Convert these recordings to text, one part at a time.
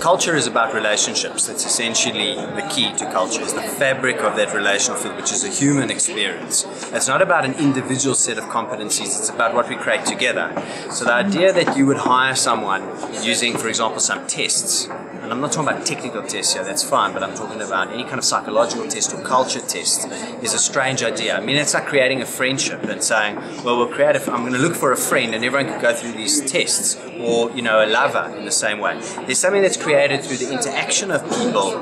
culture is about relationships. That's essentially the key to culture, is the fabric of that relational field, which is a human experience. It's not about an individual set of competencies, it's about what we create together. So the idea that you would hire someone using, for example, some tests, and I'm not talking about technical tests here, that's fine, but I'm talking about any kind of psychological test or culture test, is a strange idea. I mean, it's like creating a friendship and saying, well, I'm going to look for a friend, and everyone could go through these tests, or, you know, a lover in the same way. There's something that's created through the interaction of people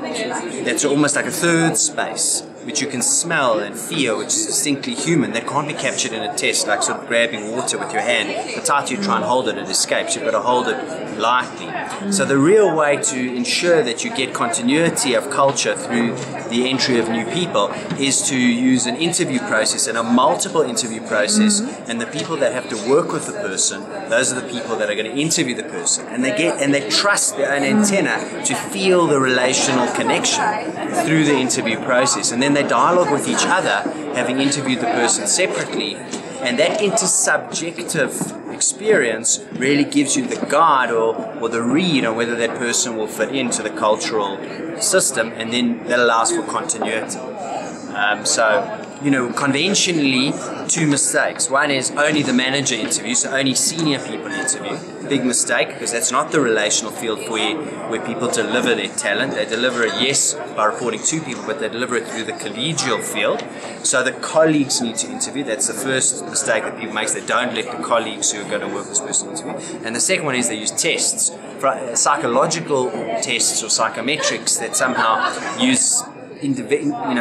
that's almost like a third space, which you can smell and feel, which is distinctly human, that can't be captured in a test, like sort of grabbing water with your hand. The tighter you try and hold it, it escapes. You've got to hold it lightly. So the real way to ensure that you get continuity of culture through the entry of new people is to use an interview process, and a multiple interview process, and the people that have to work with the person, those are the people that are going to interview the person, and they trust their own antenna to feel the relational connection through the interview process, and then they dialogue with each other, having interviewed the person separately, and that intersubjective experience really gives you the guide or the read on whether that person will fit into the cultural system, and then that allows for continuity. So, you know, conventionally, two mistakes. One is only the manager interview, so only senior people interview. Big mistake, because that's not the relational field where people deliver their talent. They deliver it, yes, by reporting to people, but they deliver it through the collegial field. So the colleagues need to interview. That's the first mistake that people make. They don't let the colleagues who are going to work with this person interview. And the second one is they use tests, psychological tests or psychometrics that somehow use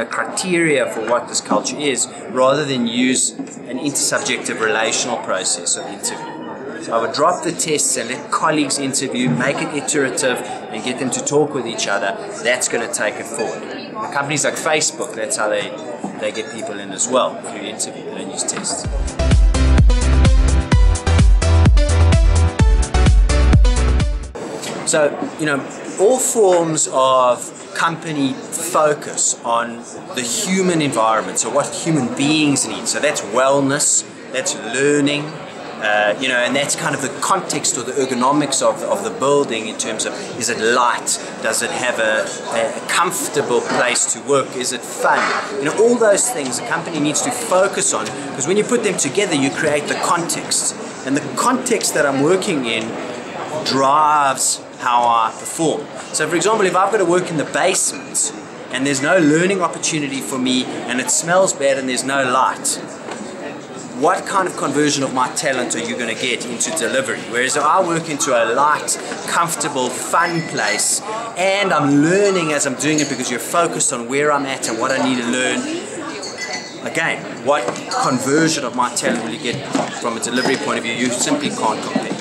criteria for what this culture is, rather than use an intersubjective relational process of interview. So I would drop the tests and let colleagues interview, make it iterative, and get them to talk with each other. That's going to take it forward. The companies like Facebook, that's how they get people in as well, through interview. They don't use tests. So, you know, all forms of company focus on the human environment, so what human beings need. So that's wellness, that's learning, and that's kind of the context or the ergonomics of the building, in terms of, is it light? Does it have a comfortable place to work? Is it fun? You know, all those things a company needs to focus on, because when you put them together, you create the context. And the context that I'm working in drives how I perform. So for example, if I've got to work in the basement and there's no learning opportunity for me, and it smells bad and there's no light, what kind of conversion of my talent are you going to get into delivery? Whereas if I work into a light, comfortable, fun place, and I'm learning as I'm doing it because you're focused on where I'm at and what I need to learn, again, what conversion of my talent will you get from a delivery point of view? You simply can't compare.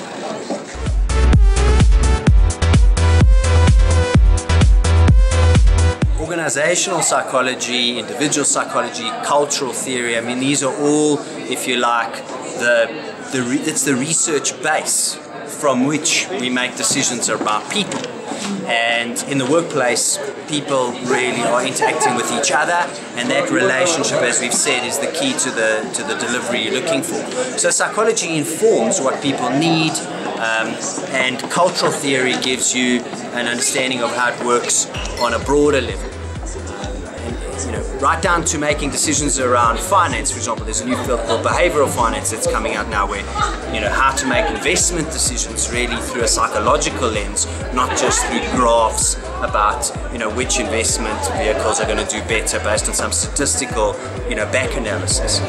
Organizational psychology, individual psychology, cultural theory, I mean, these are all, if you like, it's the research base from which we make decisions about people. And in the workplace, people really are interacting with each other, and that relationship, as we've said, is the key to the delivery you're looking for. So psychology informs what people need, and cultural theory gives you an understanding of how it works on a broader level. Right down to making decisions around finance, for example. There's a new field called behavioral finance that's coming out now, where, how to make investment decisions really through a psychological lens, not just through graphs about, which investment vehicles are going to do better based on some statistical, back analysis.